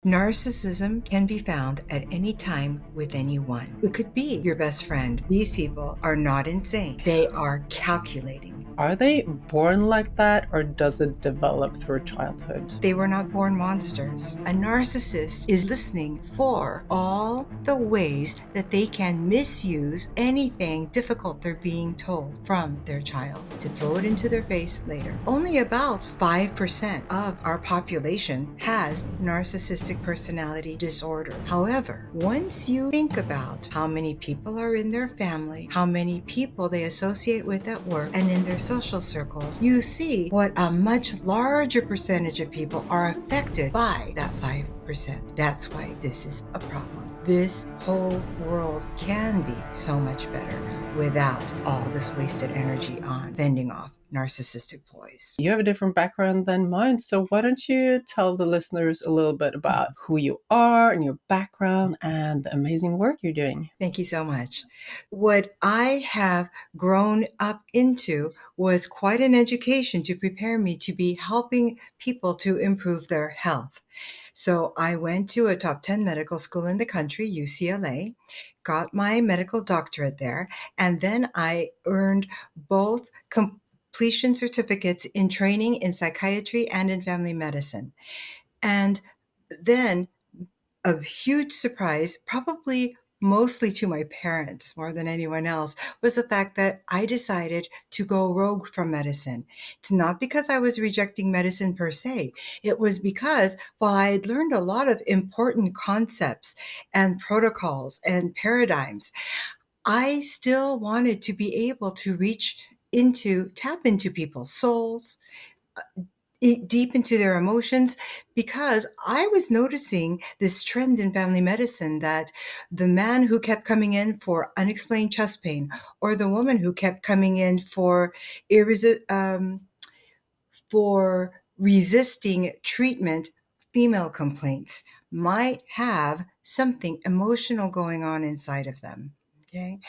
Narcissism can be found at any time with anyone. It could be your best friend. These people are not insane. They are calculating. Are they born like that, or does it develop through childhood? They were not born monsters. A narcissist is listening for all the ways that they can misuse anything difficult they're being told from their child to throw it into their face later. Only about 5% of our population has narcissistic personality disorder. However, once you think about how many people are in their family, how many people they associate with at work and in their social circles, you see what a much larger percentage of people are affected by that 5%. That's why this is a problem. This whole world can be so much better without all this wasted energy on fending off narcissistic ploys. You have a different background than mine, so why don't you tell the listeners a little bit about who you are and your background and the amazing work you're doing? Thank you so much. What I have grown up into was quite an education to prepare me to be helping people to improve their health. So I went to a top 10 medical school in the country, UCLA, got my medical doctorate there, and then I earned both completion certificates in training in psychiatry and in family medicine. And then a huge surprise, probably mostly to my parents more than anyone else, was the fact that I decided to go rogue from medicine. It's not because I was rejecting medicine per se. It was because while I had learned a lot of important concepts and protocols and paradigms, I still wanted to be able to tap into people's souls, deep into their emotions, because I was noticing this trend in family medicine that the man who kept coming in for unexplained chest pain, or the woman who kept coming in for resisting treatment, female complaints, might have something emotional going on inside of them. Okay.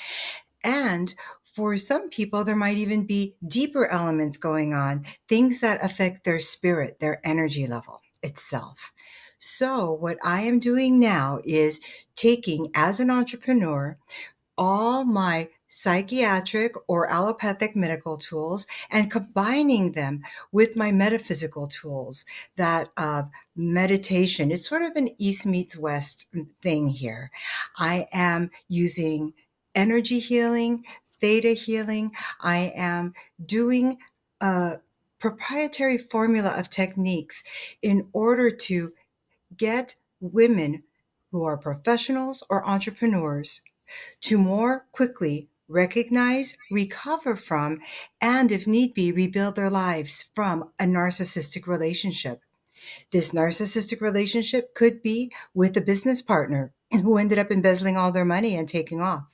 And for some people, there might even be deeper elements going on, things that affect their spirit, their energy level itself. So, what I am doing now is taking, as an entrepreneur, all my psychiatric or allopathic medical tools and combining them with my metaphysical tools, that of meditation. It's sort of an East meets West thing here. I am using energy healing, theta healing. I am doing a proprietary formula of techniques in order to get women who are professionals or entrepreneurs to more quickly recognize, recover from, and if need be, rebuild their lives from a narcissistic relationship. This narcissistic relationship could be with a business partner who ended up embezzling all their money and taking off.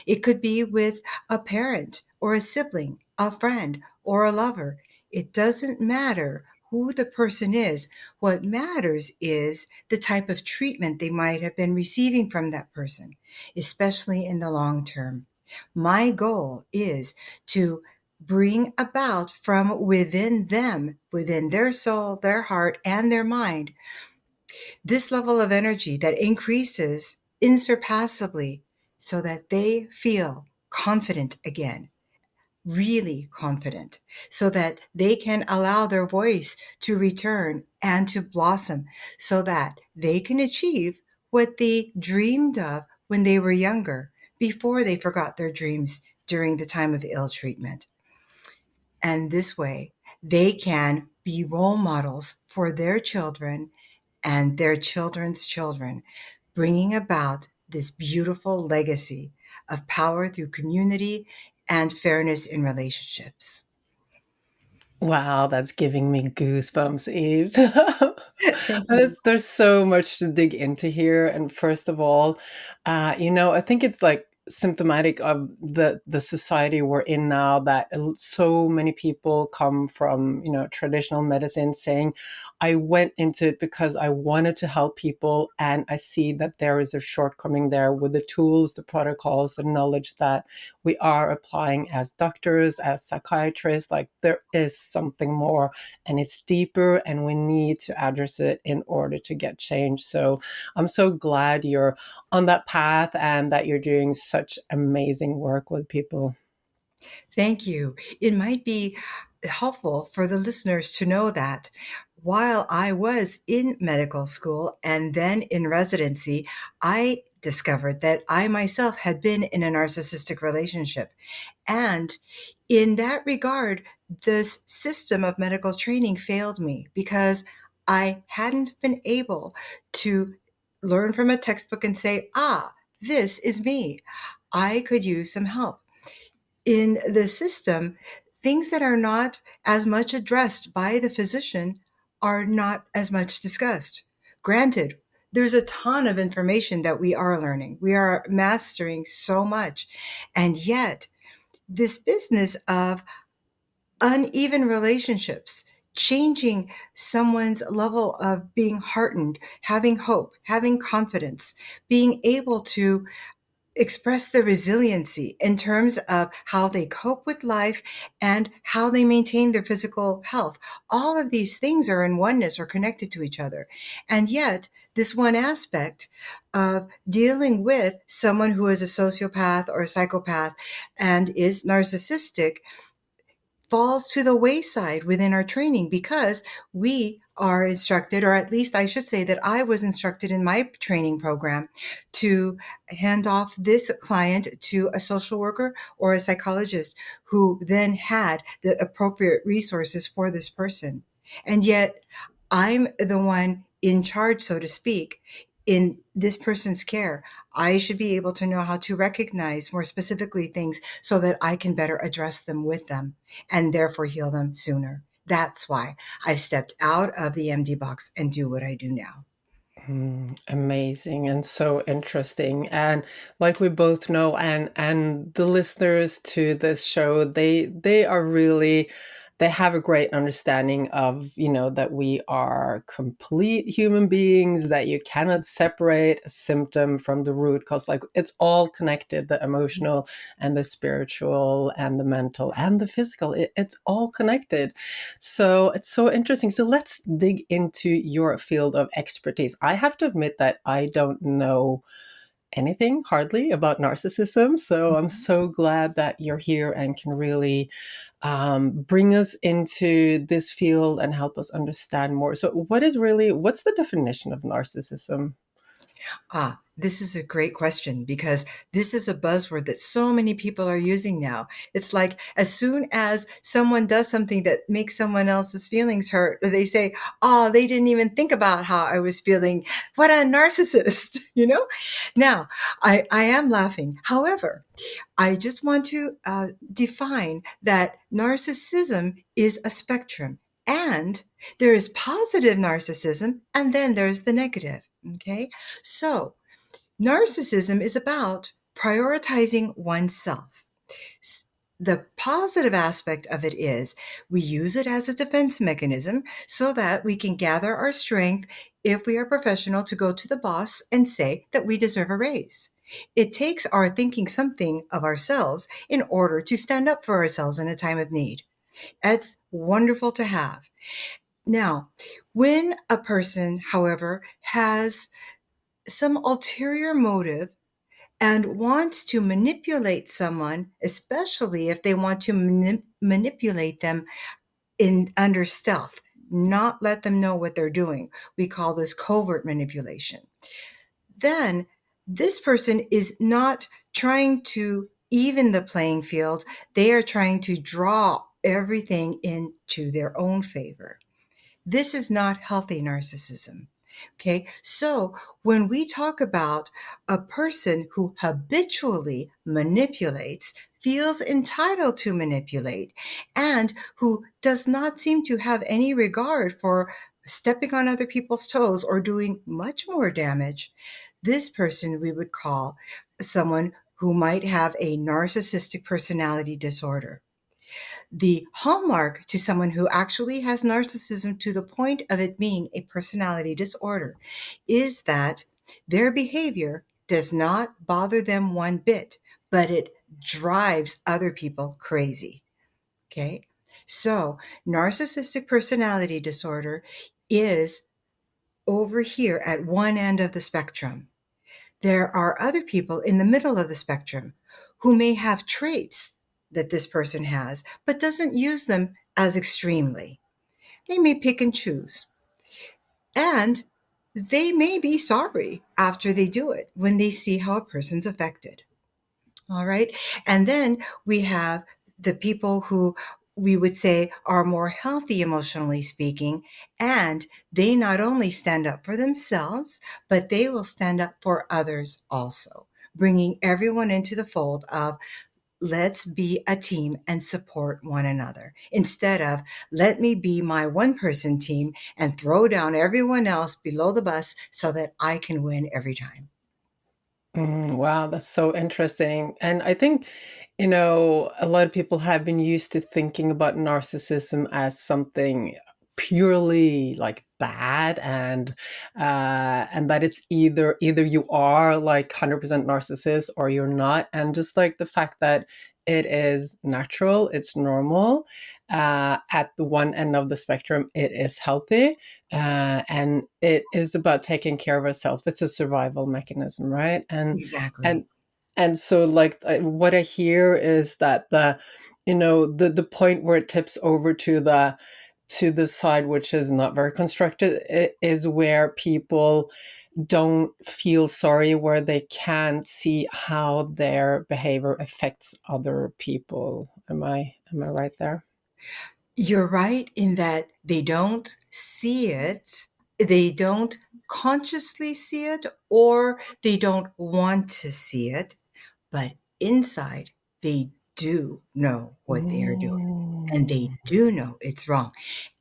It could be with a parent or a sibling, a friend or a lover. It doesn't matter who the person is. What matters is the type of treatment they might have been receiving from that person, especially in the long term. My goal is to bring about from within them, within their soul, their heart, and their mind, this level of energy that increases insurpassably so that they feel confident again, really confident, so that they can allow their voice to return and to blossom, so that they can achieve what they dreamed of when they were younger, before they forgot their dreams during the time of ill treatment. And this way, they can be role models for their children and their children's children, bringing about this beautiful legacy of power through community and fairness in relationships. Wow, that's giving me goosebumps, Eves. Thank you. There's so much to dig into here. And first of all, I think it's like symptomatic of the society we're in now, that so many people come from, you know, traditional medicine saying, I went into it because I wanted to help people, and I see that there is a shortcoming there with the tools, the protocols, the knowledge that we are applying as doctors, as psychiatrists. Like, there is something more, and it's deeper, and we need to address it in order to get change. So I'm so glad you're on that path and that you're doing such amazing work with people. Thank you. It might be helpful for the listeners to know that while I was in medical school and then in residency, I discovered that I myself had been in a narcissistic relationship. And in that regard, this system of medical training failed me because I hadn't been able to learn from a textbook and say, ah, this is me. I could use some help. In the system, things that are not as much addressed by the physician are not as much discussed. Granted, there's a ton of information that we are learning. We are mastering so much. And yet, this business of uneven relationships, changing someone's level of being heartened, having hope, having confidence, being able to express the resiliency in terms of how they cope with life and how they maintain their physical health. All of these things are in oneness or connected to each other. And yet, this one aspect of dealing with someone who is a sociopath or a psychopath and is narcissistic falls to the wayside within our training because we are instructed, or at least I should say that I was instructed in my training program to hand off this client to a social worker or a psychologist who then had the appropriate resources for this person. And yet I'm the one in charge, so to speak, in this person's care. I should be able to know how to recognize more specifically things so that I can better address them with them and therefore heal them sooner. That's why I've stepped out of the MD box and do what I do now. Amazing and so interesting. And like we both know, and the listeners to this show, they are really, they have a great understanding of, you know, that we are complete human beings, that you cannot separate a symptom from the root, because like it's all connected, the emotional and the spiritual and the mental and the physical. It's all connected. So it's so interesting. So let's dig into your field of expertise. I have to admit that I don't know anything hardly about narcissism. So I'm Mhm. so glad that you're here and can really bring us into this field and help us understand more. So, what's the definition of narcissism? This is a great question because this is a buzzword that so many people are using now. It's like as soon as someone does something that makes someone else's feelings hurt, they say, oh, they didn't even think about how I was feeling. What a narcissist, you know? Now, I am laughing. However, I just want to define that narcissism is a spectrum. And there is positive narcissism, and then there's the negative. Okay. So, narcissism is about prioritizing oneself. The positive aspect of it is we use it as a defense mechanism so that we can gather our strength if we are professional to go to the boss and say that we deserve a raise. It takes our thinking something of ourselves in order to stand up for ourselves in a time of need. It's wonderful to have. Now, when a person, however, has some ulterior motive and wants to manipulate someone, especially if they want to manipulate them in under stealth, not let them know what they're doing. We call this covert manipulation. Then this person is not trying to even the playing field. They are trying to draw everything into their own favor. This is not healthy narcissism. Okay, so when we talk about a person who habitually manipulates, feels entitled to manipulate, and who does not seem to have any regard for stepping on other people's toes or doing much more damage, this person we would call someone who might have a narcissistic personality disorder. The hallmark to someone who actually has narcissism to the point of it being a personality disorder is that their behavior does not bother them one bit, but it drives other people crazy. Okay. So, narcissistic personality disorder is over here at one end of the spectrum. There are other people in the middle of the spectrum who may have traits that this person has, but doesn't use them as extremely. They may pick and choose. And they may be sorry after they do it when they see how a person's affected. All right. And then we have the people who we would say are more healthy emotionally speaking, and they not only stand up for themselves, but they will stand up for others also, bringing everyone into the fold of let's be a team and support one another instead of let me be my one person team and throw down everyone else below the bus so that I can win every time. Wow, that's so interesting. And I think, a lot of people have been used to thinking about narcissism as something purely like bad, and that it's either you are like 100% narcissist or you're not. And just like the fact that it is natural, it's normal. At the one end of the spectrum, it is healthy, and it is about taking care of ourselves. It's a survival mechanism, right? And Exactly. and so like what I hear is that the point where it tips over to the side which is not very constructive is where people don't feel sorry, where they can't see how their behavior affects other people. Am I right there? You're right in that they don't see it, they don't consciously see it, or they don't want to see it, but inside they do know what they are doing. And they Mm. do know it's wrong.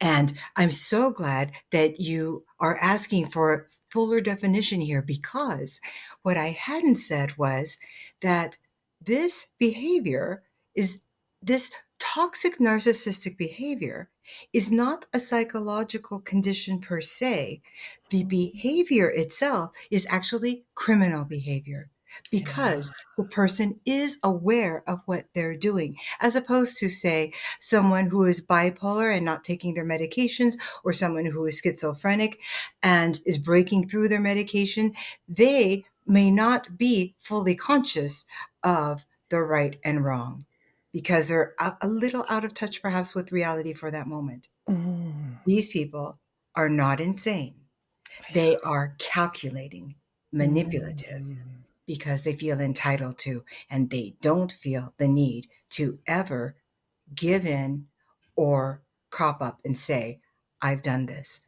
And I'm so glad that you are asking for a fuller definition here because what I hadn't said was that this behavior is this toxic narcissistic behavior is not a psychological condition per se. The behavior itself is actually criminal behavior Yeah. because the person is aware of what they're doing, as opposed to, say, someone who is bipolar and not taking their medications, or someone who is schizophrenic and is breaking through their medication. They may not be fully conscious of the right and wrong because they're a little out of touch, perhaps, with reality for that moment. Mm. These people are not insane. They are calculating, manipulative, Mm. because they feel entitled to, and they don't feel the need to ever give in or crop up and say, I've done this.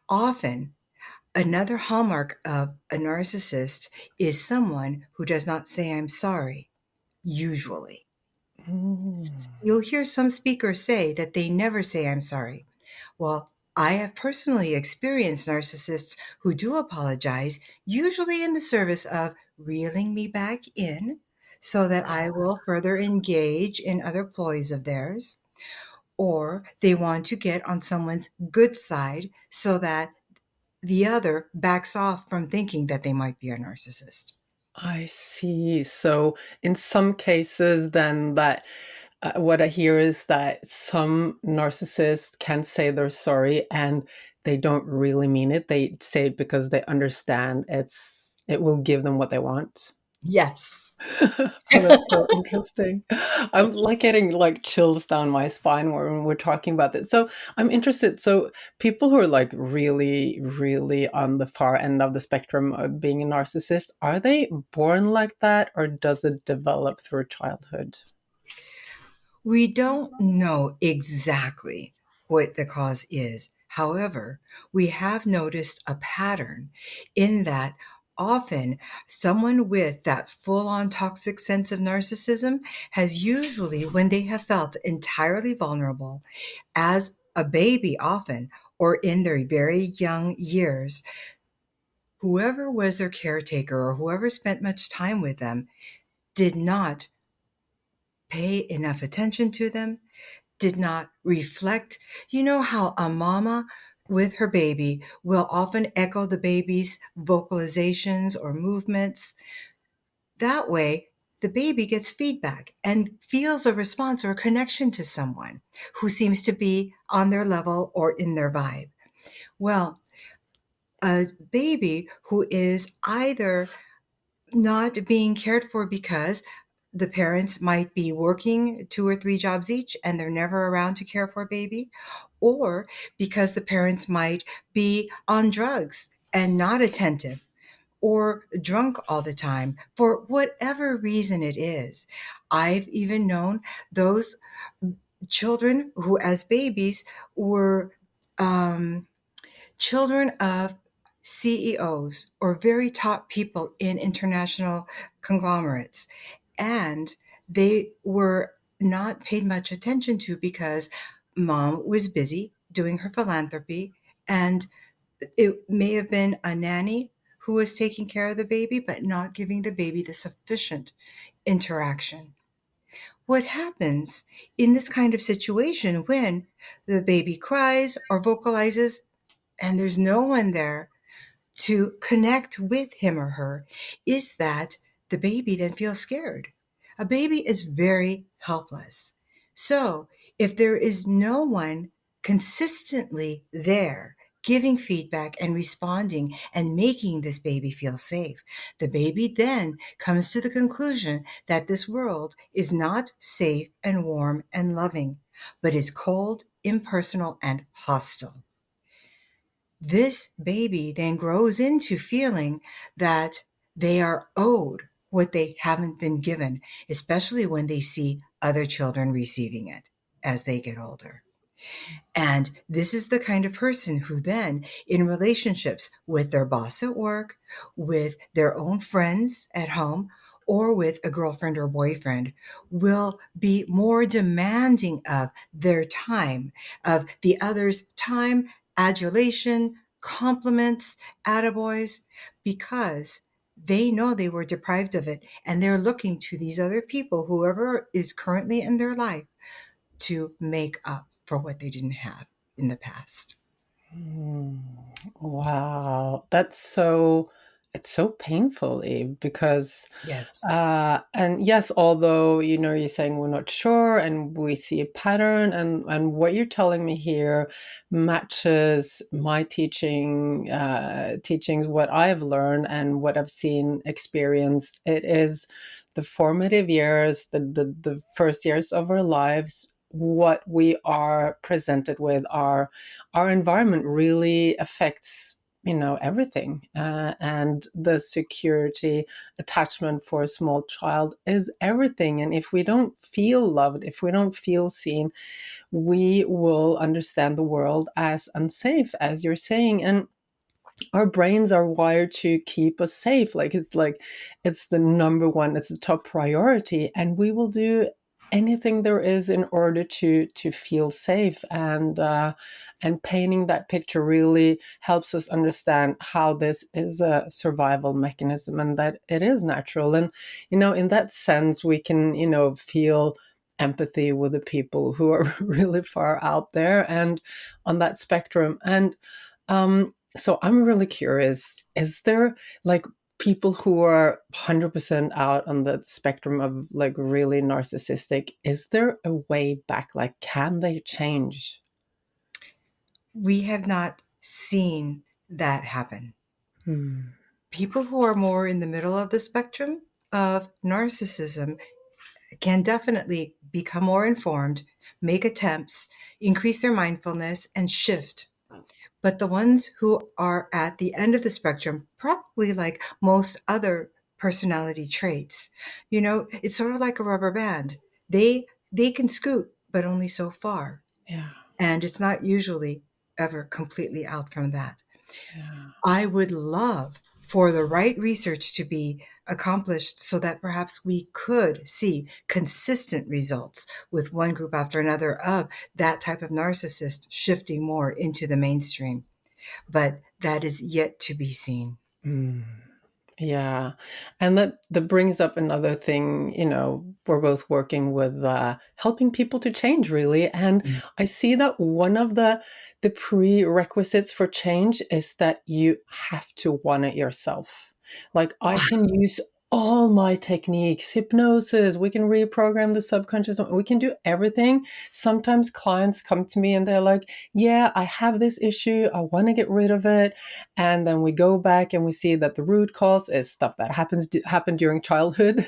Often, another hallmark of a narcissist is someone who does not say, I'm sorry, usually. Mm. You'll hear some speakers say that they never say, I'm sorry. Well, I have personally experienced narcissists who do apologize, usually in the service of reeling me back in so that I will further engage in other ploys of theirs, or they want to get on someone's good side so that the other backs off from thinking that they might be a narcissist. I see. So in some cases, then that what I hear is that some narcissists can say they're sorry and they don't really mean it. They say it because they understand it will give them what they want. Yes. Oh, that's so interesting. I'm like getting like chills down my spine when we're talking about this. So I'm interested. So people who are like really, really on the far end of the spectrum of being a narcissist, are they born like that or does it develop through childhood? We don't know exactly what the cause is. However, we have noticed a pattern in that often someone with that full on toxic sense of narcissism has usually, when they have felt entirely vulnerable as a baby, often, or in their very young years, whoever was their caretaker or whoever spent much time with them did not pay enough attention to them, did not reflect. You know how a mama with her baby will often echo the baby's vocalizations or movements? That way, the baby gets feedback and feels a response or a connection to someone who seems to be on their level or in their vibe. Well, a baby who is either not being cared for because the parents might be working 2 or 3 jobs each and they're never around to care for a baby, or because the parents might be on drugs and not attentive, or drunk all the time, for whatever reason it is. I've even known those children who, as babies, were um, children of CEOs or very top people in international conglomerates. And they were not paid much attention to because mom was busy doing her philanthropy, and it may have been a nanny who was taking care of the baby, but not giving the baby the sufficient interaction. What happens in this kind of situation when the baby cries or vocalizes and there's no one there to connect with him or her is that the baby then feels scared. A baby is very helpless. So if there is no one consistently there giving feedback and responding and making this baby feel safe, the baby then comes to the conclusion that this world is not safe and warm and loving, but is cold, impersonal, and hostile. This baby then grows into feeling that they are owed what they haven't been given, especially when they see other children receiving it as they get older. And this is the kind of person who then, in relationships with their boss at work, with their own friends at home, or with a girlfriend or boyfriend, will be more demanding of their time, of the other's time, adulation, compliments, attaboys, because they know they were deprived of it. And they're looking to these other people, whoever is currently in their life, to make up for what they didn't have in the past. Mm, wow, that's so it's so painful, Eve, because Yes. and yes, although you're saying we're not sure and we see a pattern, and what you're telling me here matches my teachings, what I've learned and what I've seen, experienced. It is the formative years, the first years of our lives. What we are presented with, our environment really affects everything, and the security attachment for a small child is everything. And if we don't feel loved, if we don't feel seen, we will understand the world as unsafe, as you're saying. And our brains are wired to keep us safe. It's the number one, it's the top priority, and we will do anything there is in order to feel safe. And painting that picture really helps us understand how this is a survival mechanism and that it is natural. And in that sense, we can feel empathy with the people who are really far out there and on that spectrum. And so I'm really curious, is there like people who are 100% out on the spectrum of like really narcissistic? Is there a way back? Like, can they change? We have not seen that happen. Hmm. People who are more in the middle of the spectrum of narcissism can definitely become more informed, make attempts, increase their mindfulness, and shift. But the ones who are at the end of the spectrum, probably like most other personality traits, it's sort of like a rubber band. They can scoot, but only so far. Yeah, And it's not usually ever completely out from that. yeah. I would love for the right research to be accomplished so that perhaps we could see consistent results with one group after another of that type of narcissist shifting more into the mainstream. But that is yet to be seen. Hmm. Yeah. And that brings up another thing, we're both working with helping people to change really. And Mm. I see that one of the prerequisites for change is that you have to want it yourself. Like I can use all my techniques, hypnosis, we can reprogram the subconscious, we can do everything. Sometimes clients come to me and they're like, yeah, I have this issue, I want to get rid of it. And then we go back and we see that the root cause is stuff that happened during childhood.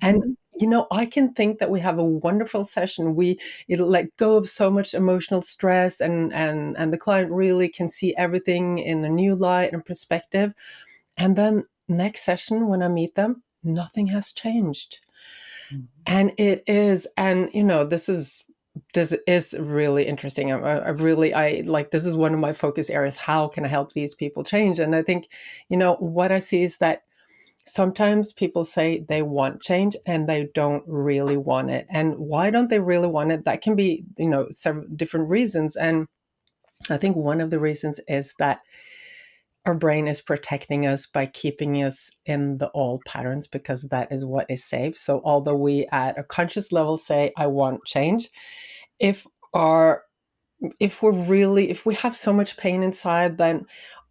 And Mhm. I can think that we have a wonderful session. It'll let go of so much emotional stress, and the client really can see everything in a new light and perspective. And then next session when I meet them, nothing has changed. Mhm. And it is, and this is really interesting. I like, this is one of my focus areas. How can I help these people change? And I think, what I see is that sometimes people say they want change and they don't really want it. And why don't they really want it? That can be, several different reasons. And I think one of the reasons is that our brain is protecting us by keeping us in the old patterns because that is what is safe. So although we at a conscious level say, I want change, if our if we have so much pain inside, then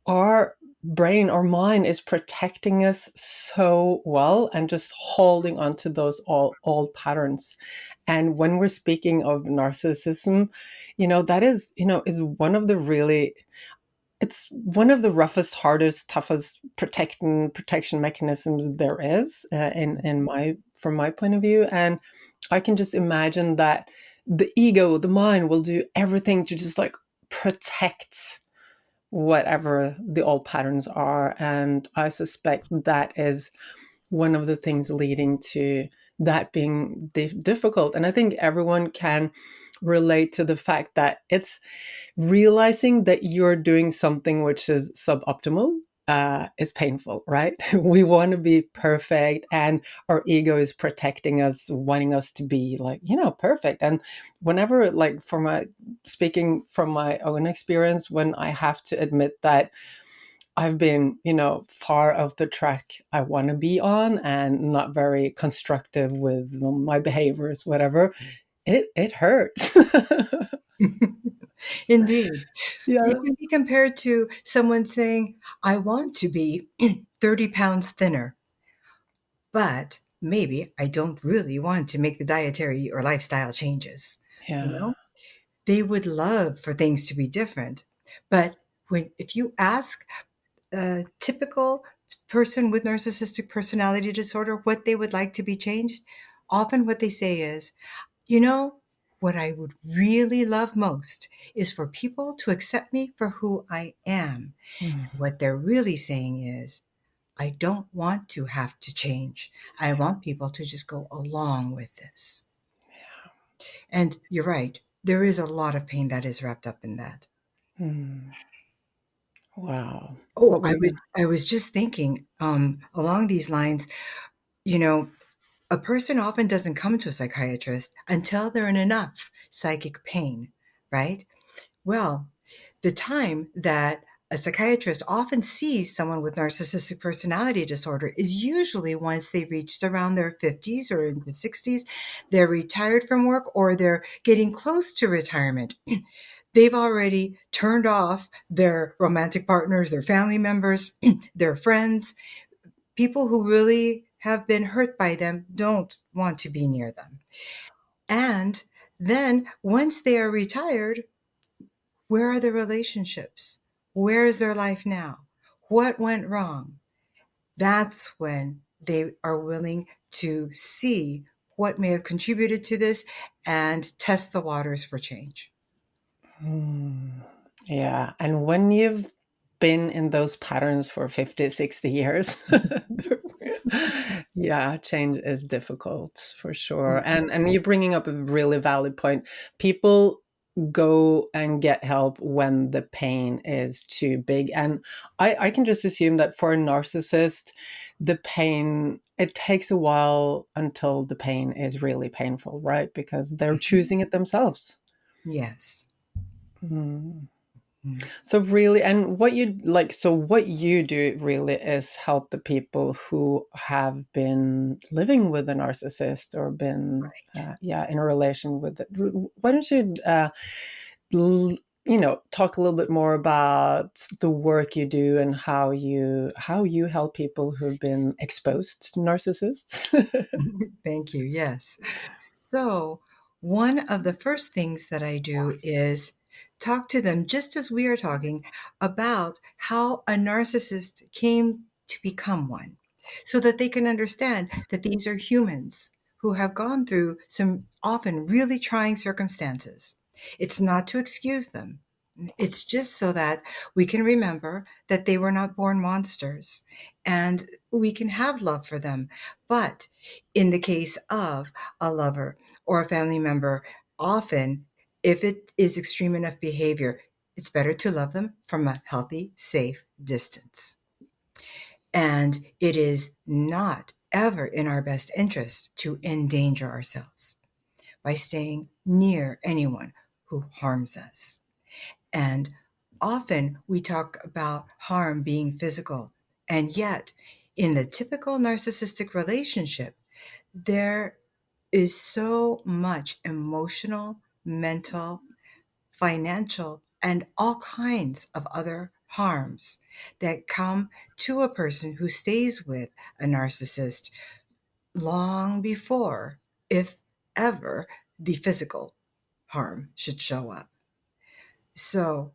our brain, our mind is protecting us so well and just holding on to those old patterns. And when we're speaking of narcissism, that is one of the really, it's one of the roughest, hardest, toughest protection mechanisms there is, in my from my point of view. And I can just imagine that the ego, the mind, will do everything to just like protect whatever the old patterns are. And I suspect that is one of the things leading to that being difficult. And I think everyone can relate to the fact that it's realizing that you're doing something which is suboptimal is painful, right? We want to be perfect, and our ego is protecting us, wanting us to be like, perfect. And whenever, like, speaking from my own experience, when I have to admit that I've been, far off the track I want to be on and not very constructive with my behaviors, whatever, it hurts. Indeed. Yeah. It can be compared to someone saying, I want to be 30 pounds thinner, but maybe I don't really want to make the dietary or lifestyle changes. You Yeah. know, they would love for things to be different. But if you ask a typical person with narcissistic personality disorder what they would like to be changed, often what they say is, you know, what I would really love most is for people to accept me for who I am. Mm. What they're really saying is, I don't want to have to change. I want people to just go along with this. And you're right, there is a lot of pain that is wrapped up in that. Mm. Wow. Oh, What I were was you? I was just thinking along these lines, you know, a person often doesn't come to a psychiatrist until they're in enough psychic pain, right? Well, the time that a psychiatrist often sees someone with narcissistic personality disorder is usually once they've reached around their 50s or in the 60s. They're retired from work or they're getting close to retirement. They've already turned off their romantic partners, their family members, their friends. People who really have been hurt by them don't want to be near them. And then once they are retired, where are the relationships? Where is their life now? What went wrong? That's when they are willing to see what may have contributed to this and test the waters for change. Mm. Yeah. And when you've been in those patterns for 50, 60 years, yeah, change is difficult for sure. And you're bringing up a really valid point. People go and get help when the pain is too big. And I can just assume that for a narcissist, the pain, it takes a while until the pain is really painful, right? Because they're choosing it themselves. Yes. Mm. Mm. So really, and what you like, so what you do really is help the people who have been living with a narcissist or been, Right. yeah, in a relation with it. Why don't you, l- talk a little bit more about the work you do and how you help people who've been exposed to narcissists? Thank you. Yes. So, one of the first things that I do is talk to them, just as we are talking, about how a narcissist came to become one, so that they can understand that these are humans who have gone through some often really trying circumstances. It's not to excuse them. It's just so that we can remember that they were not born monsters and we can have love for them. But in the case of a lover or a family member, often, if it is extreme enough behavior, it's better to love them from a healthy, safe distance. And it is not ever in our best interest to endanger ourselves by staying near anyone who harms us. And often we talk about harm being physical. And yet, in the typical narcissistic relationship, there is so much emotional, mental, financial, and all kinds of other harms that come to a person who stays with a narcissist long before, if ever, the physical harm should show up. So,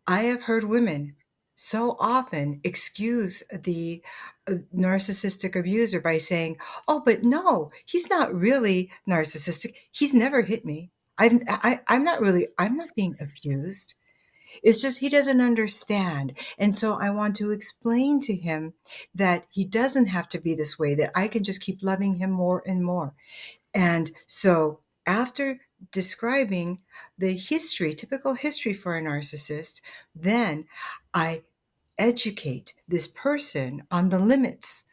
I have heard women so often excuse the narcissistic abuser by saying, "Oh, but no, he's not really narcissistic. He's never hit me. I'm not really, I'm not being abused. It's just he doesn't understand." And so I want to explain to him that he doesn't have to be this way, that I can just keep loving him more and more. And so, after describing the history, typical history for a narcissist, then I educate this person on the limits,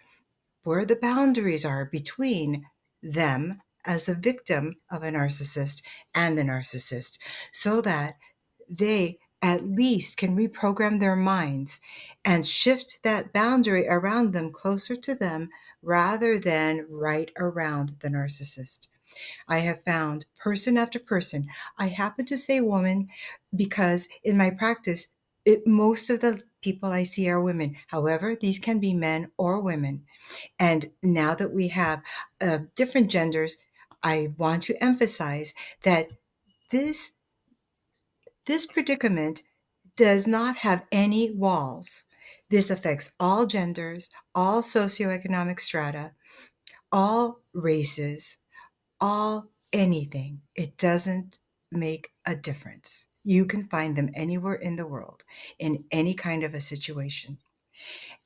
where the boundaries are between them as a victim of a narcissist and the narcissist, so that they at least can reprogram their minds and shift that boundary around them closer to them rather than right around the narcissist. I have found person after person. I happen to say woman because in my practice, most of the people I see are women. However, these can be men or women. And now that we have different genders, I want to emphasize that this this predicament does not have any walls. This affects all genders, all socioeconomic strata, all races, all anything. It doesn't make a difference. You can find them anywhere in the world, in any kind of a situation.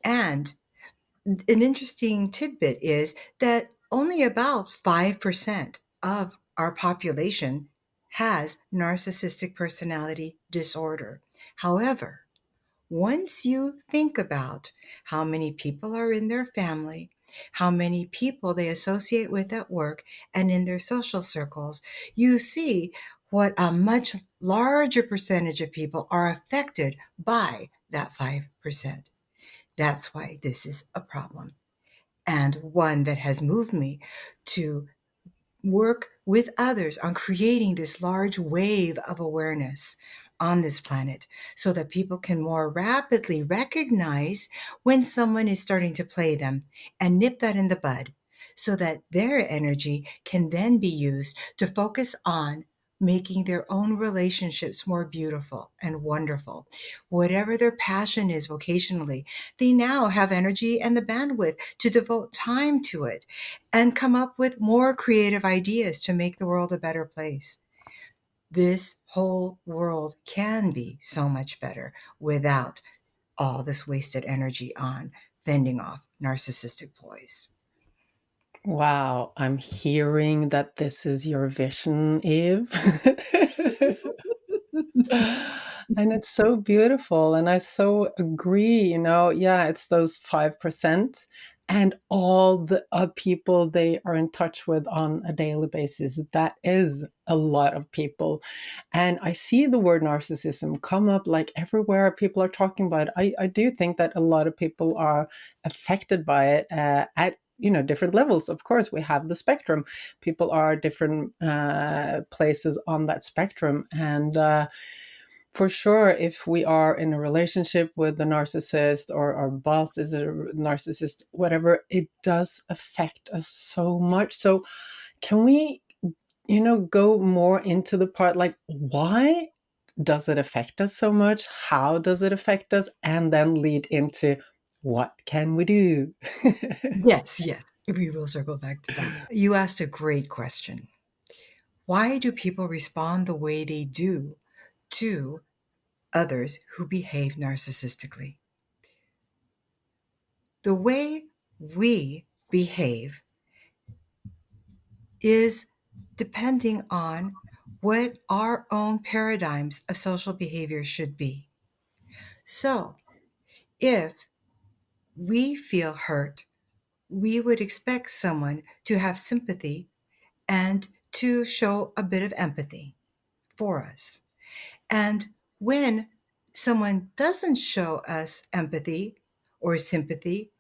And an interesting tidbit is that only about 5% of our population has narcissistic personality disorder. However, once you think about how many people are in their family, how many people they associate with at work and in their social circles, you see what a much larger percentage of people are affected by that 5%. That's why this is a problem, and one that has moved me to work with others on creating this large wave of awareness on this planet so that people can more rapidly recognize when someone is starting to play them and nip that in the bud so that their energy can then be used to focus on making their own relationships more beautiful and wonderful. Whatever their passion is vocationally, they now have energy and the bandwidth to devote time to it and come up with more creative ideas to make the world a better place. This whole world can be so much better without all this wasted energy on fending off narcissistic ploys. Wow, I'm hearing that this is your vision, Eve. And it's so beautiful. And I so agree, yeah, it's those 5% and all the people they are in touch with on a daily basis. That is a lot of people. And I see the word narcissism come up like everywhere people are talking about it. I do think that a lot of people are affected by it at different levels. Of course, we have the spectrum. People are different places on that spectrum. And for sure, if we are in a relationship with a narcissist or our boss is a narcissist, whatever, it does affect us so much. So, can we, go more into the part like why does it affect us so much? How does it affect us? And then lead into what can we do? Yes, yes. We will circle back to that. You asked a great question. Why do people respond the way they do to others who behave narcissistically? The way we behave is depending on what our own paradigms of social behavior should be. So, if we feel hurt, we would expect someone to have sympathy and to show a bit of empathy for us. And when someone doesn't show us empathy or sympathy,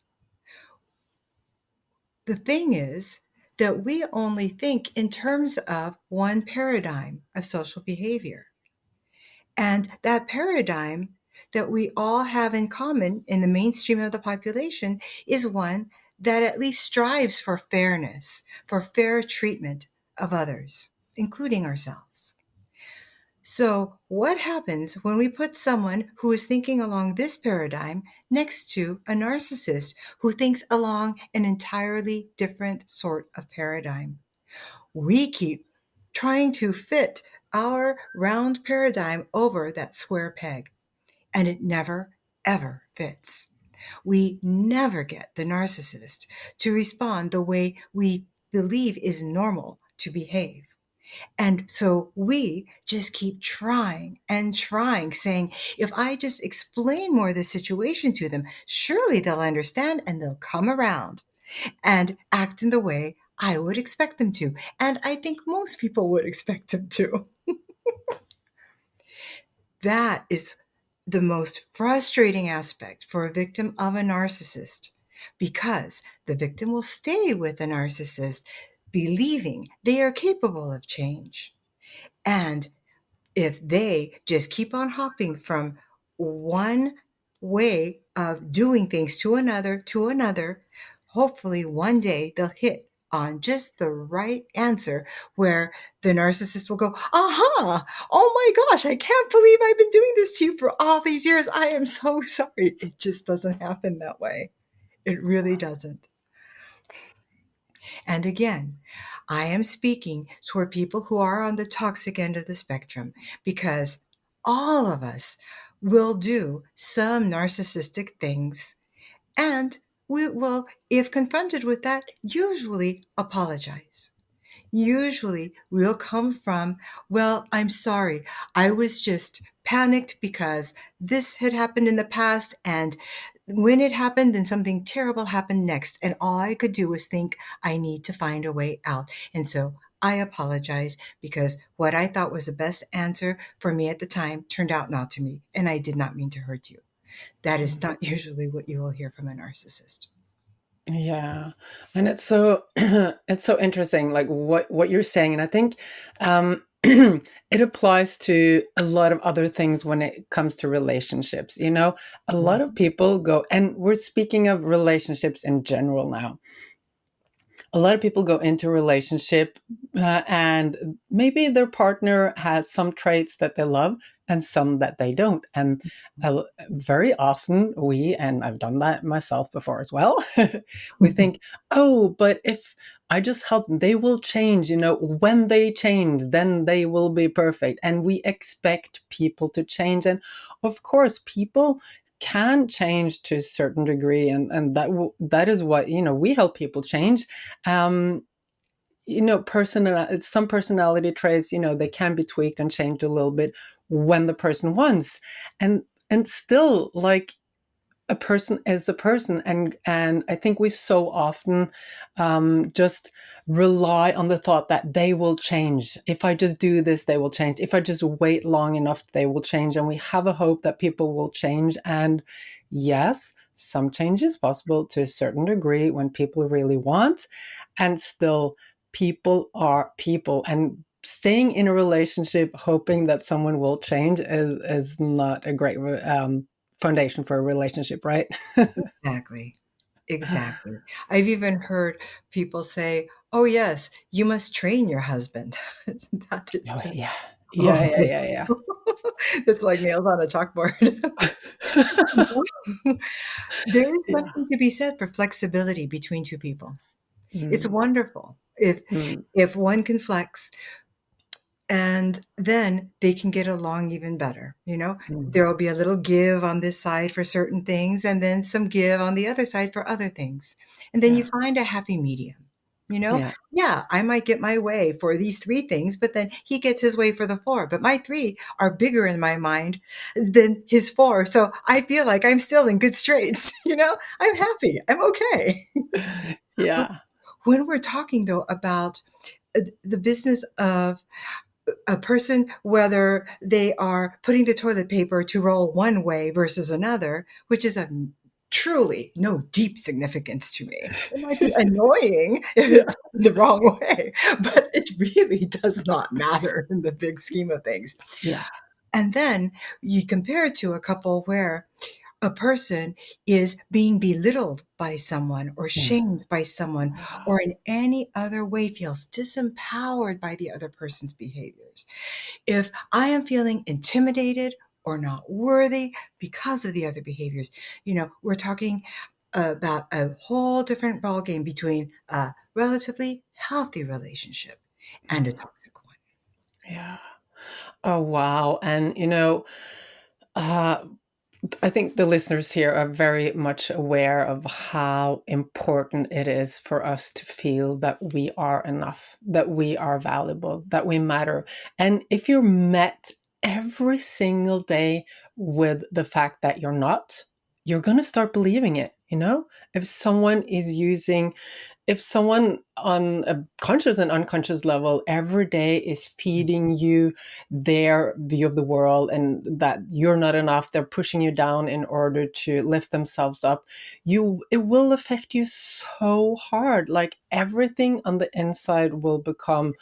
the thing is that we only think in terms of one paradigm of social behavior. And that paradigm that we all have in common in the mainstream of the population is one that at least strives for fairness, for fair treatment of others, including ourselves. So, what happens when we put someone who is thinking along this paradigm next to a narcissist who thinks along an entirely different sort of paradigm? We keep trying to fit our round paradigm over that square peg, and it never, ever fits. We never get the narcissist to respond the way we believe is normal to behave. And so we just keep trying and trying, saying, if I just explain more of the situation to them, surely they'll understand and they'll come around and act in the way I would expect them to. And I think most people would expect them to. That is the most frustrating aspect for a victim of a narcissist because the victim will stay with the narcissist believing they are capable of change. And if they just keep on hopping from one way of doing things to another, hopefully one day they'll hit on just the right answer where the narcissist will go, aha, oh my gosh, I can't believe I've been doing this to you for all these years. I am so sorry. It just doesn't happen that way. It really doesn't. And again, I am speaking toward people who are on the toxic end of the spectrum because all of us will do some narcissistic things and we will, if confronted with that, usually apologize. Usually we'll come from, well, I'm sorry. I was just panicked because this had happened in the past. And when it happened, then something terrible happened next. And all I could do was think, I need to find a way out. And so I apologize because what I thought was the best answer for me at the time turned out not to me. And I did not mean to hurt you. That is not usually what you will hear from a narcissist. Yeah, and it's so it's so interesting, like what you're saying, and I think it applies to a lot of other things when it comes to relationships. A lot of people go, and we're speaking of relationships in general now. A lot of people go into a relationship and maybe their partner has some traits that they love and some that they don't. And very often and I've done that myself before as well, we think, oh, but if I just help them, they will change. When they change, then they will be perfect. And we expect people to change. And of course, people can change to a certain degree, and that is what we help people change. um some personality traits, they can be tweaked and changed a little bit. when the person wants. And still, like, a person is a person, and I think we so often just rely on the thought that they will change. If I just do this, they will change. If I just wait long enough, they will change. And we have a hope that people will change. And yes, some change is possible to a certain degree when people really want. And still, people are people. And staying in a relationship hoping that someone will change is not a great foundation for a relationship, right? Exactly. Exactly. I've even heard people say, "Oh, yes, you must train your husband." That is Oh, just yeah. oh, Yeah, yeah, yeah, yeah. it's like nails on a chalkboard. There is Yeah. something to be said for flexibility between two people. It's Mm, wonderful mm, if one can flex, and then they can get along even better. mm. There will be a little give on this side for certain things, and then some give on the other side for other things. And then you Yeah, find a happy medium. yeah, Yeah, I might get my way for these three things, but then he gets his way for the four. But my three are bigger in my mind than his four. So I feel like I'm still in good straits. I'm happy. I'm okay. But yeah. when we're talking, though, about the business of a person, whether they are putting the toilet paper to roll one way versus another, which is a truly no deep significance to me. It might be annoying if Yeah, it's the wrong way, but it really does not matter in the big scheme of things. yeah. And then you compare it to a couple where a person is being belittled by someone or Mm, shamed by someone yeah, or in any other way feels disempowered by the other person's behaviors. If I am feeling intimidated or not worthy because of the other behaviors, we're talking about a whole different ballgame between a relatively healthy relationship and a mm, toxic one. yeah. Oh, wow. And, uh, I think the listeners here are very much aware of how important it is for us to feel that we are enough, that we are valuable, that we matter. And if you're met every single day with the fact that you're not, you're going to start believing it. If someone is using if someone on a conscious and unconscious level every day is feeding you their view of the world and that you're not enough, they're pushing you down in order to lift themselves up, it will affect you so hard. Like, everything on the inside will become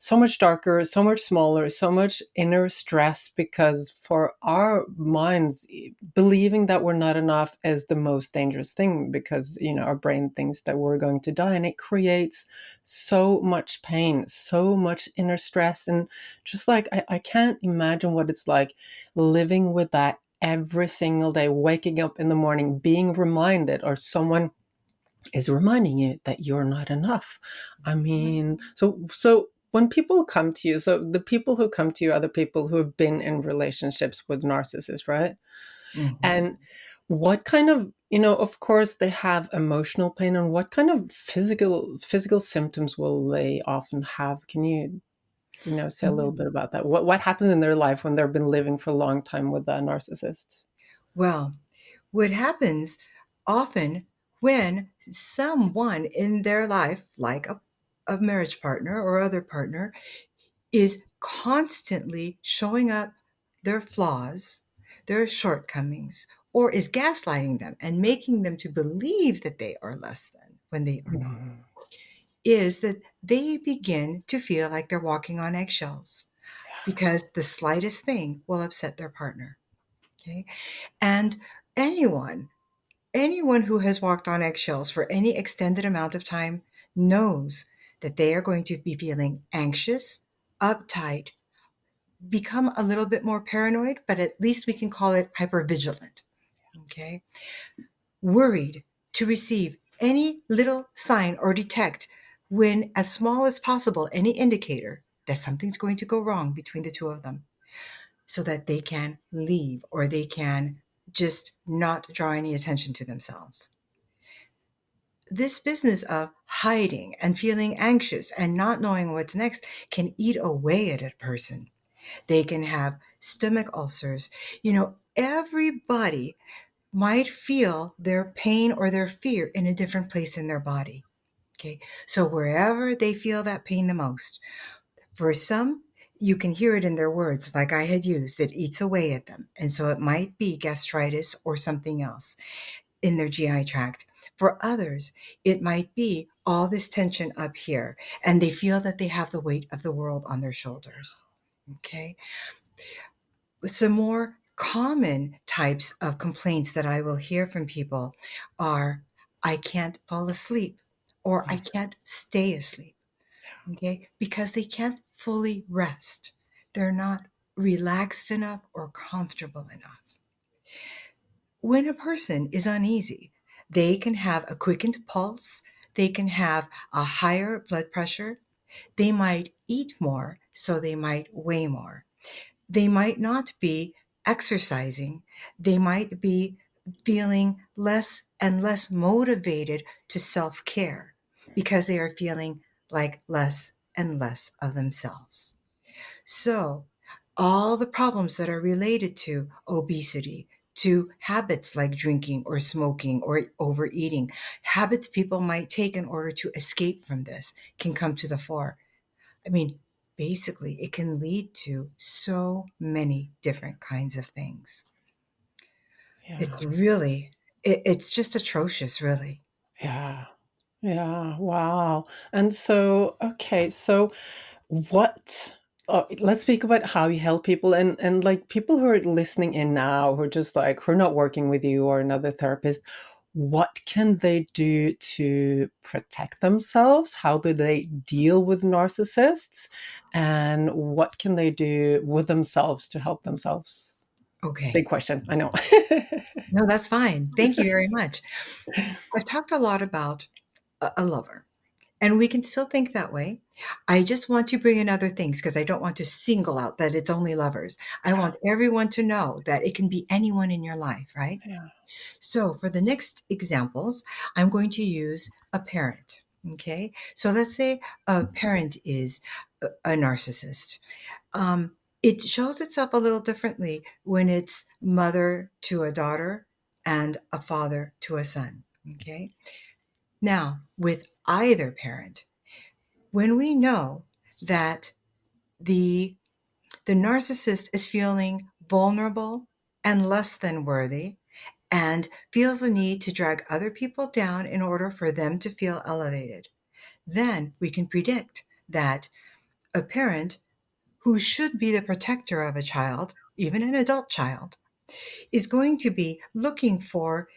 so much darker, so much smaller, so much inner stress, because for our minds, believing that we're not enough is the most dangerous thing, because our brain thinks that we're going to die, and it creates so much pain, so much inner stress. And just like, I can't imagine what it's like living with that every single day, waking up in the morning being reminded, or someone is reminding you that you're not enough. I mean, so when people come to you, so the people who come to you are the people who have been in relationships with narcissists, right? Mhm. And what kind of, of course they have emotional pain, and what kind of physical symptoms will they often have? Can you, say a little bit about that? What happens in their life when they've been living for a long time with a narcissist? Well, what happens often when someone in their life, like a marriage partner or other partner, is constantly showing up their flaws, their shortcomings, or is gaslighting them and making them to believe that they are less than when they are not, Mhm. is that they begin to feel like they're walking on eggshells because the slightest thing will upset their partner. Okay. And anyone anyone who has walked on eggshells for any extended amount of time knows that they are going to be feeling anxious, uptight, become a little bit more paranoid, but at least we can call it hypervigilant. Okay. Worried to receive any little sign or detect, when as small as possible, any indicator that something's going to go wrong between the two of them, so that they can leave or they can just not draw any attention to themselves. This business of hiding and feeling anxious and not knowing what's next can eat away at a person. They can have stomach ulcers. Everybody might feel their pain or their fear in a different place in their body. Okay. So wherever they feel that pain the most, for some, you can hear it in their words, like I had used, it eats away at them. And so it might be gastritis or something else in their GI tract. For others, it might be all this tension up here, and they feel that they have the weight of the world on their shoulders. Okay. Some more common types of complaints that I will hear from people are I can't fall asleep or I Yeah. can't stay asleep. Okay, because they can't fully rest. They're not relaxed enough or comfortable enough. When a person is uneasy, they can have a quickened pulse, they can have a higher blood pressure, they might eat more, so they might weigh more. They might not be exercising, they might be feeling less and less motivated to self care because they are feeling like less and less of themselves. So, all the problems that are related to obesity, to habits like drinking or smoking or overeating, habits people might take in order to escape from this can come to the fore. I mean, basically, it can lead to so many different kinds of things. Yeah. It's really, it's just atrocious, really. Yeah. Yeah. Wow. And so, okay, so what let's speak about how you help people, and like people who are listening in now who are just like who are not working with you or another therapist, what can they do to protect themselves? How do they deal with narcissists? And what can they do with themselves to help themselves? Okay. Big question, I know. No, that's fine. Thank you very much. I've talked a lot about a lover, and we can still think that way. I just want to bring in other things because I don't want to single out that it's only lovers. I Yeah. want everyone to know that it can be anyone in your life, right? Yeah. So for the next examples, I'm going to use a parent. Okay. So let's say a parent is a narcissist. It shows itself a little differently when it's mother to a daughter and a father to a son. Okay. Now, with either parent, when we know that the the narcissist is feeling vulnerable and less than worthy and feels the need to drag other people down in order for them to feel elevated, then we can predict that a parent who should be the protector of a child, even an adult child, is going to be looking for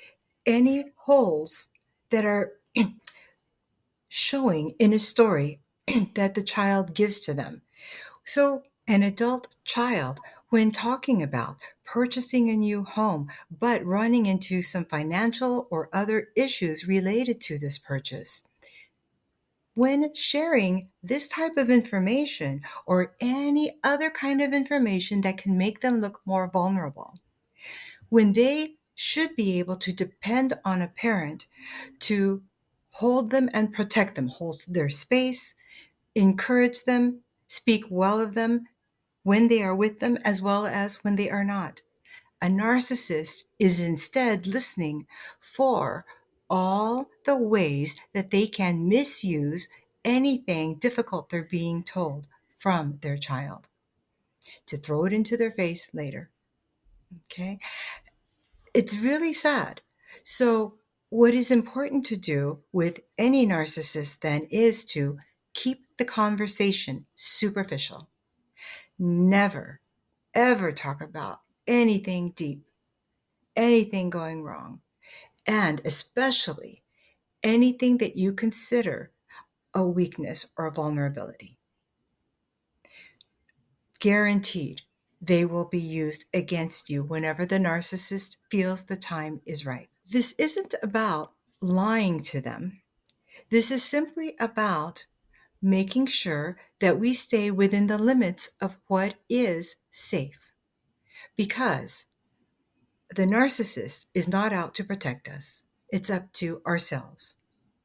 any holes that are showing in a story that the child gives to them. So, an adult child, when talking about purchasing a new home, but running into some financial or other issues related to this purchase, when sharing this type of information or any other kind of information that can make them look more vulnerable, when they should be able to depend on a parent to hold them and protect them, hold their space, encourage them, speak well of them, when they are with them as well as when they are not. A narcissist is instead listening for all the ways that they can misuse anything difficult they're being told from their child to throw it into their face later. Okay? It's really sad. So, what is important to do with any narcissist then is to keep the conversation superficial. Never ever talk about anything deep, anything going wrong, and especially anything that you consider a weakness or a vulnerability. Guaranteed, they will be used against you whenever the narcissist feels the time is right. This isn't about lying to them. This is simply about making sure that we stay within the limits of what is safe. Because the narcissist is not out to protect us. It's up to ourselves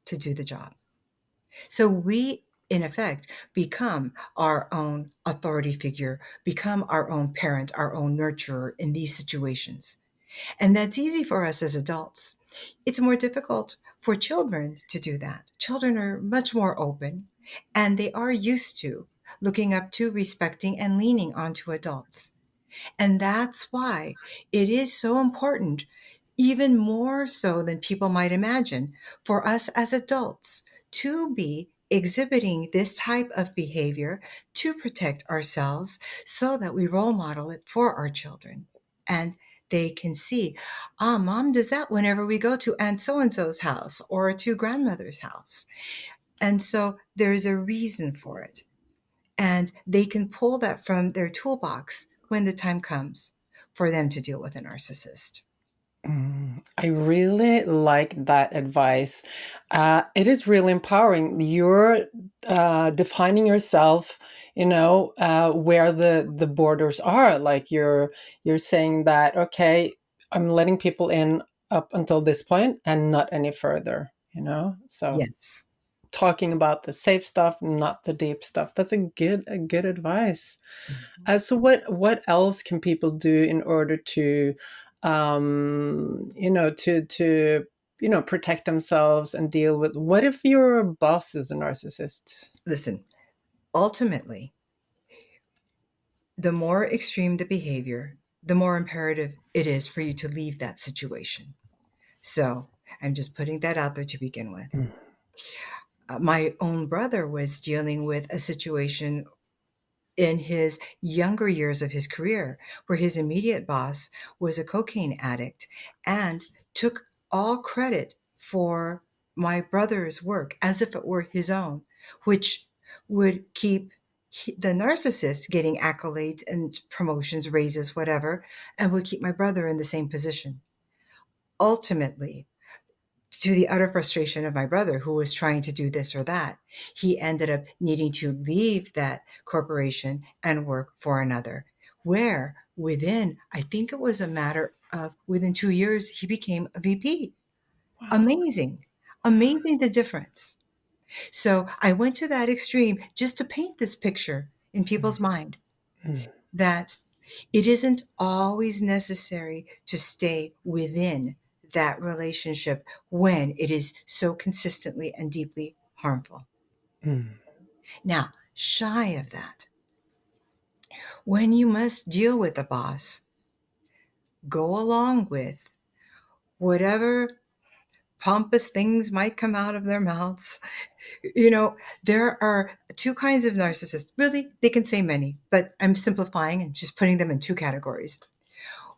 to do the job. So we in effect, become our own authority figure, become our own parent, our own nurturer in these situations. And that's easy for us as adults. It's more difficult for children to do that. Children are much more open, and they are used to looking up to, respecting, and leaning onto adults. And that's why it is so important, even more so than people might imagine, for us as adults to be exhibiting this type of behavior to protect ourselves so that we role model it for our children. And they can see, mom does that whenever we go to Aunt so and so's house or to grandmother's house. And so there's a reason for it. And they can pull that from their toolbox when the time comes for them to deal with a narcissist. I really like that advice. It is really empowering. You're defining yourself, where the borders are. Like you're saying that, okay, I'm letting people in up until this point and not any further. So Yes. talking about the safe stuff, not the deep stuff. That's a good advice. Mhm. So what else can people do in order to, protect themselves and deal with, what if your boss is a narcissist? Listen, ultimately, the more extreme the behavior, the more imperative it is for you to leave that situation. So I'm just putting that out there to begin with. Mm, My own brother was dealing with a situation in his younger years of his career, where his immediate boss was a cocaine addict and took all credit for my brother's work as if it were his own, which would keep the narcissist getting accolades and promotions, raises, whatever, and would keep my brother in the same position. Ultimately, to the utter frustration of my brother, who was trying to do this or that, he ended up needing to leave that corporation and work for another, where within, I think it was a matter of within 2 years, he became a VP. wow. Amazing. Amazing the difference. So I went to that extreme just to paint this picture in people's mind Mm, that it isn't always necessary to stay within that relationship when it is so consistently and deeply harmful. mm, Now, shy of that, when you must deal with a boss, go along with whatever pompous things might come out of their mouths. There are two kinds of narcissists. Really, they can say many, but I'm simplifying and just putting them in two categories.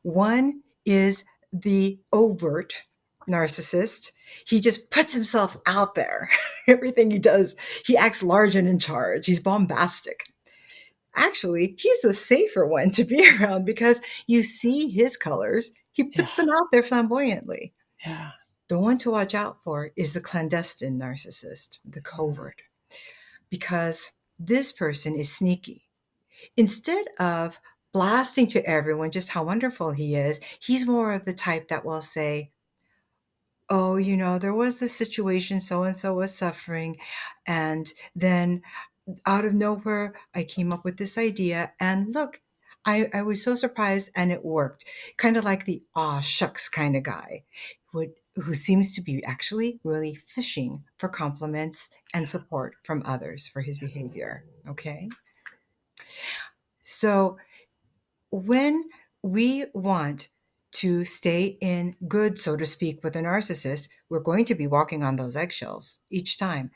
One is the overt narcissist. He just puts himself out there. Everything he does, he acts large and in charge. He's bombastic. Actually, he's the safer one to be around because you see his colors. He yeah, puts them out there flamboyantly. yeah. The one to watch out for is the clandestine narcissist, the covert, because this person is sneaky. Instead of blasting to everyone just how wonderful he is, he's more of the type that will say, oh, there was this situation, so and so was suffering. And then out of nowhere, I came up with this idea. And look, I was so surprised and it worked. Kind of like the aw shucks kind of guy who seems to be actually really fishing for compliments and support from others for his behavior. Okay. So when we want to stay in good, so to speak, with a narcissist, we're going to be walking on those eggshells each time.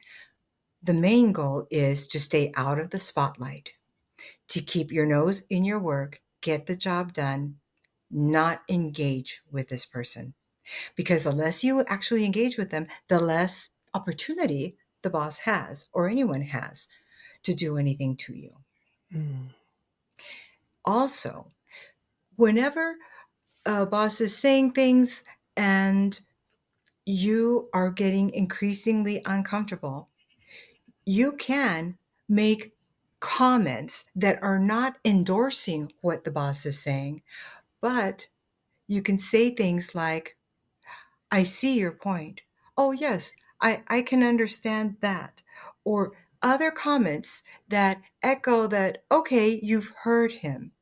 The main goal is to stay out of the spotlight, to keep your nose in your work, get the job done, not engage with this person. Because the less you actually engage with them, the less opportunity the boss has or anyone has to do anything to you. Mm, Also, whenever a boss is saying things and you are getting increasingly uncomfortable, you can make comments that are not endorsing what the boss is saying, but you can say things like, I see your point. Oh, yes, I can understand that. Or other comments that echo that, okay, you've heard him.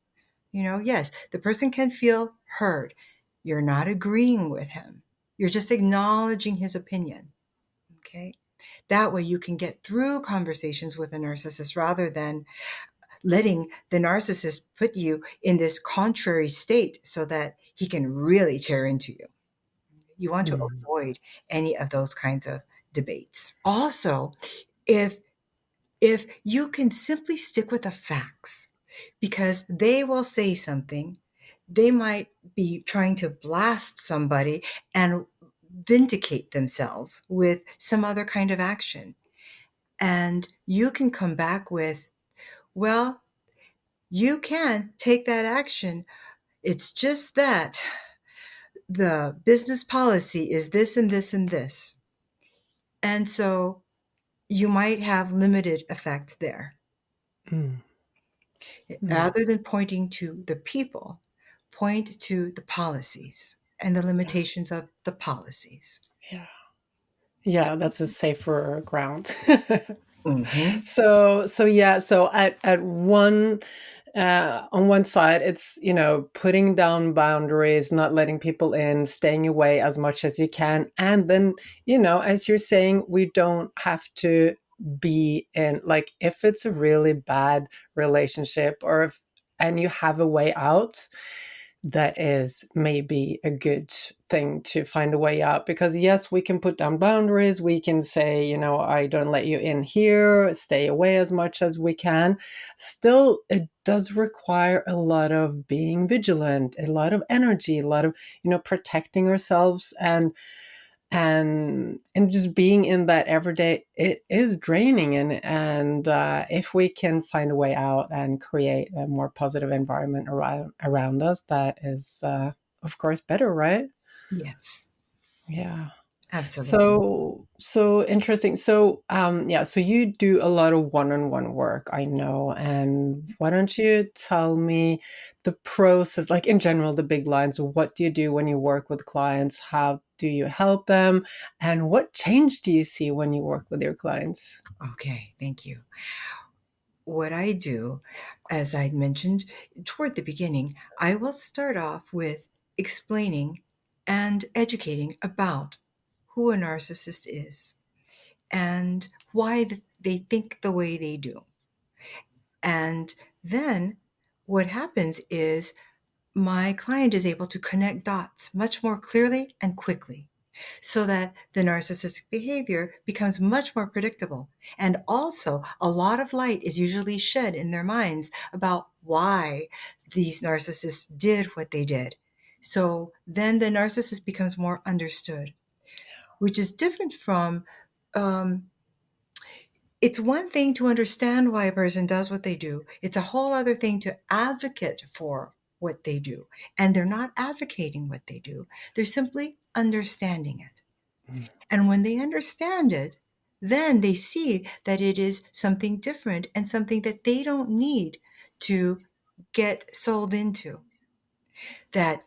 Yes, the person can feel heard. You're not agreeing with him. You're just acknowledging his opinion. Okay. That way you can get through conversations with a narcissist rather than letting the narcissist put you in this contrary state so that he can really tear into you. You want to Mm. avoid any of those kinds of debates. Also, if if you can simply stick with the facts, because they will say something, they might be trying to blast somebody and vindicate themselves with some other kind of action. And you can come back with, well, you can take that action. It's just that the business policy is this and this and this. And so you might have limited effect there. Mm. Mm. Rather than pointing to the people, point to the policies and the Yeah. limitations of the policies. Yeah. Yeah, that's a safer ground. Mhm. So yeah, so at one on one side, it's, putting down boundaries, not letting people in, staying away as much as you can. And then, as you're saying, we don't have to be in, like, if it's a really bad relationship, or if, and you have a way out, that is maybe a good thing to find a way out. Because yes, we can put down boundaries, we can say, I don't let you in here, stay away as much as we can. Still, it does require a lot of being vigilant, a lot of energy, a lot of, protecting ourselves, and just being in that everyday, it is draining. And if we can find a way out and create a more positive environment around us, that is, of course, better, right? Yes, Yeah. absolutely. So interesting. So yeah, so you do a lot of one-on-one work, I know. And why don't you tell me the process, like in general, the big lines of what do you do when you work with clients? How do you help them? And what change do you see when you work with your clients? Okay, thank you. What I do, as I mentioned toward the beginning, I will start off with explaining and educating about who a narcissist is and why they think the way they do. And then what happens is my client is able to connect dots much more clearly and quickly so that the narcissistic behavior becomes much more predictable. And also, a lot of light is usually shed in their minds about why these narcissists did what they did. So then the narcissist becomes more understood, which is different from um, it's one thing to understand why a person does what they do. It's a whole other thing to advocate for what they do. And they're not advocating what they do, they're simply understanding it. Mm. And when they understand it, then they see that it is something different and something that they don't need to get sold into. That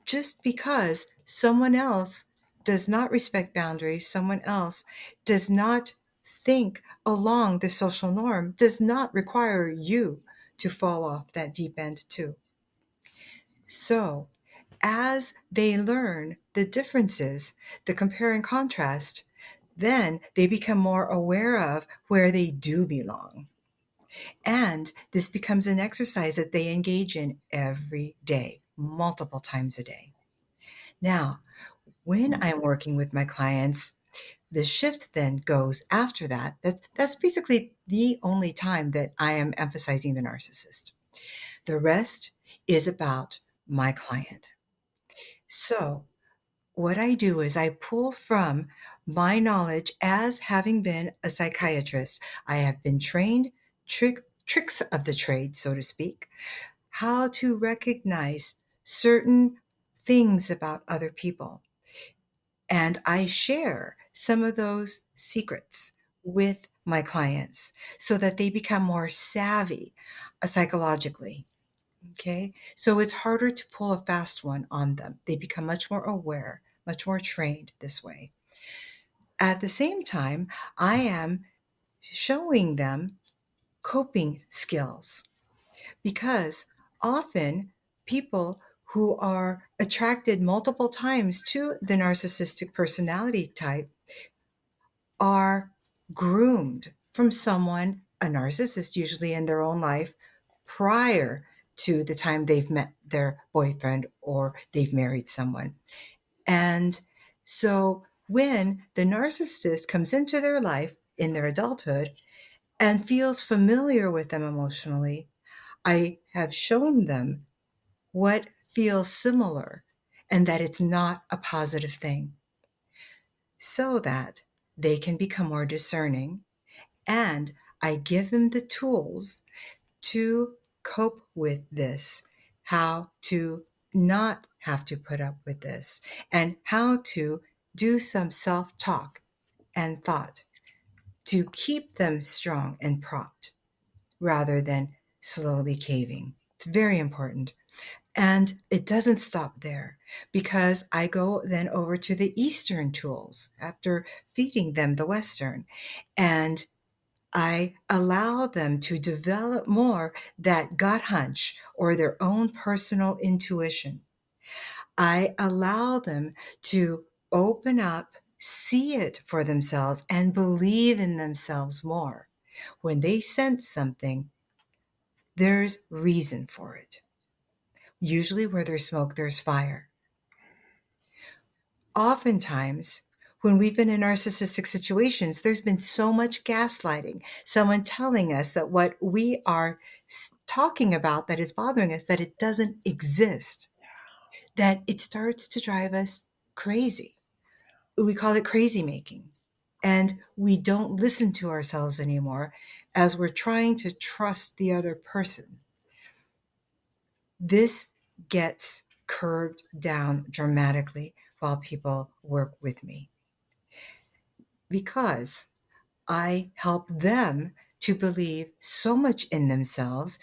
just because someone else does not respect boundaries, someone else does not think along the social norm, does not require you to fall off that deep end too. So, as they learn the differences, the compare and contrast, then they become more aware of where they do belong. And this becomes an exercise that they engage in every day, multiple times a day. Now, when I'm working with my clients, the shift then goes after that. That's basically the only time that I am emphasizing the narcissist. The rest is about my client. So, what I do is I pull from my knowledge as having been a psychiatrist. I have been trained tricks of the trade, so to speak, how to recognize certain things about other people. And I share some of those secrets with my clients so that they become more savvy psychologically. Okay. So it's harder to pull a fast one on them. They become much more aware, much more trained this way. At the same time, I am showing them coping skills. Because often people who are attracted multiple times to the narcissistic personality type are groomed from someone, a narcissist usually in their own life, prior to the time they've met their boyfriend or they've married someone. And so when the narcissist comes into their life in their adulthood and feels familiar with them emotionally, I have shown them what feels similar and that it's not a positive thing so that they can become more discerning. And I give them the tools to cope with this, how to not have to put up with this, and how to do some self talk and thought to keep them strong and propped rather than slowly caving. It's very important. And it doesn't stop there because I go then over to the Eastern tools after feeding them the Western. And I allow them to develop more that gut hunch or their own personal intuition. I allow them to open up, see it for themselves, and believe in themselves more. When they sense something, there's reason for it. Usually, where there's smoke, there's fire. Oftentimes, when we've been in narcissistic situations, there's been so much gaslighting, someone telling us that what we are talking about that is bothering us, that it doesn't exist, that it starts to drive us crazy. We call it crazy making. And we don't listen to ourselves anymore as we're trying to trust the other person. This gets curbed down dramatically while people work with me because I help them to believe so much in themselves,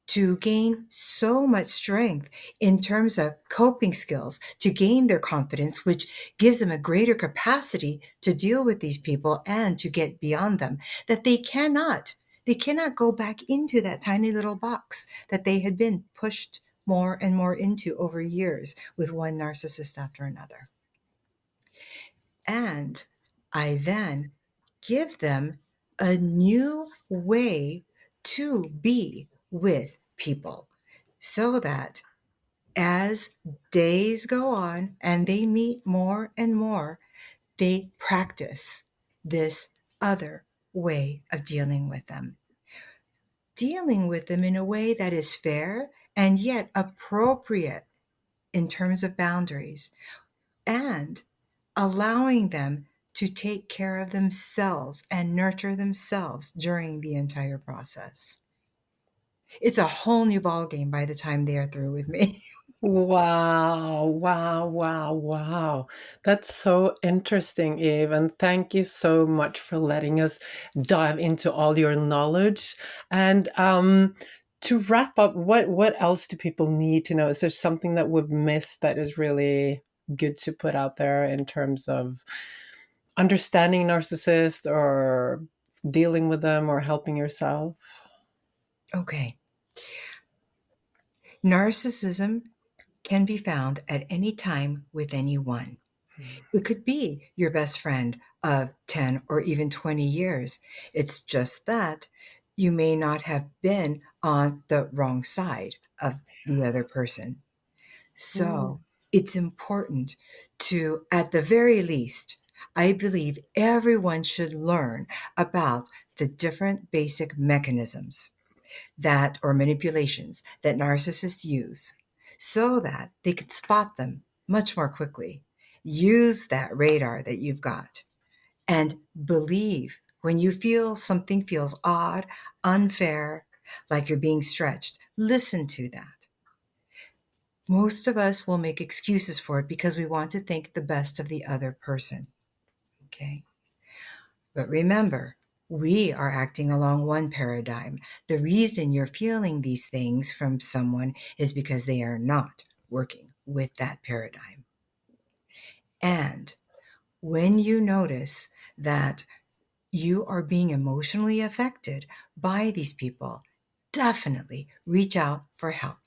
to gain so much strength in terms of coping skills, to gain their confidence, which gives them a greater capacity to deal with these people and to get beyond them, that they cannot go back into that tiny little box that they had been pushed more and more into over years with one narcissist after another. And I then give them a new way to be with people so that as days go on and they meet more and more, they practice this other way of dealing with them in a way that is fair and yet appropriate in terms of boundaries, and allowing them to take care of themselves and nurture themselves during the entire process. It's a whole new ballgame by the time they are through with me. Wow, wow, wow, wow. That's so interesting, Eve, and thank you so much for letting us dive into all your knowledge. And to wrap up, what else do people need to know? Is there something that we've missed that is really good to put out there in terms of understanding narcissists or dealing with them or helping yourself? Okay. Narcissism can be found at any time with anyone. It could be your best friend of 10 or even 20 years. It's just that you may not have been on the wrong side of the other person. Mm. So it's important to, at the very least, I believe everyone should learn about the different basic mechanisms that, or manipulations that narcissists use so that they can spot them much more quickly. Use that radar that you've got and believe when you feel something feels odd, unfair, like you're being stretched. Listen to that. Most of us will make excuses for it because we want to think the best of the other person. Okay. But remember, we are acting along one paradigm. The reason you're feeling these things from someone is because they are not working with that paradigm. And when you notice that you are being emotionally affected by these people, definitely reach out for help.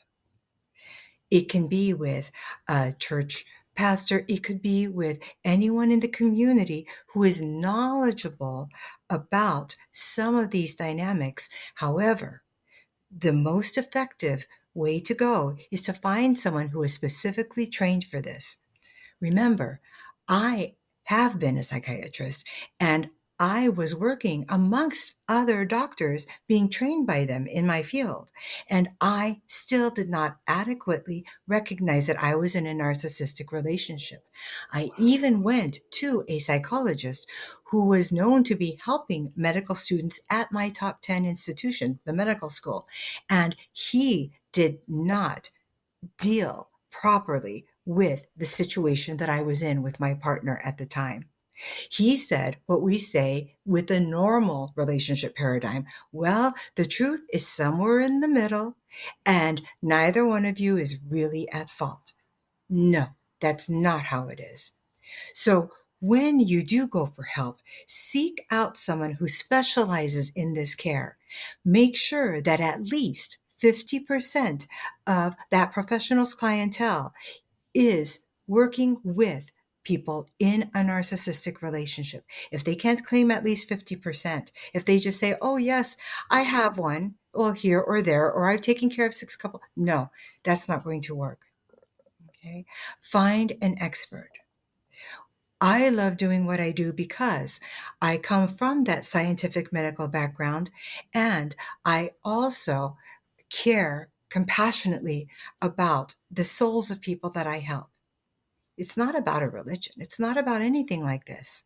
It can be with a church pastor, it could be with anyone in the community who is knowledgeable about some of these dynamics. However, the most effective way to go is to find someone who is specifically trained for this. Remember, I have been a psychiatrist and I was working amongst other doctors being trained by them in my field. And I still did not adequately recognize that I was in a narcissistic relationship. I even went to a psychologist who was known to be helping medical students at my top 10 institution, the medical school. And he did not deal properly with the situation that I was in with my partner at the time. He said what we say with the normal relationship paradigm. Well, the truth is somewhere in the middle, and neither one of you is really at fault. No, that's not how it is. So when you do go for help, seek out someone who specializes in this care. Make sure that at least 50% of that professional's clientele is working with people in a narcissistic relationship. If they can't claim at least 50%, if they just say, oh, yes, I have one, well, here or there, or I've taken care of 6 couple, no, that's not going to work. Okay. Find an expert. I love doing what I do because I come from that scientific medical background, and I also care compassionately about the souls of people that I help. It's not about a religion. It's not about anything like this.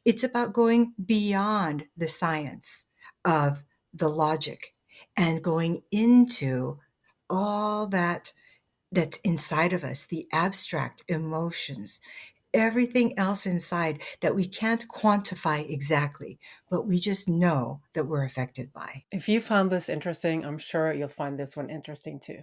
It's about going beyond the science of the logic and going into all that's inside of us, the abstract emotions, everything else inside that we can't quantify exactly, but we just know that we're affected by. If you found this interesting, I'm sure you'll find this one interesting too.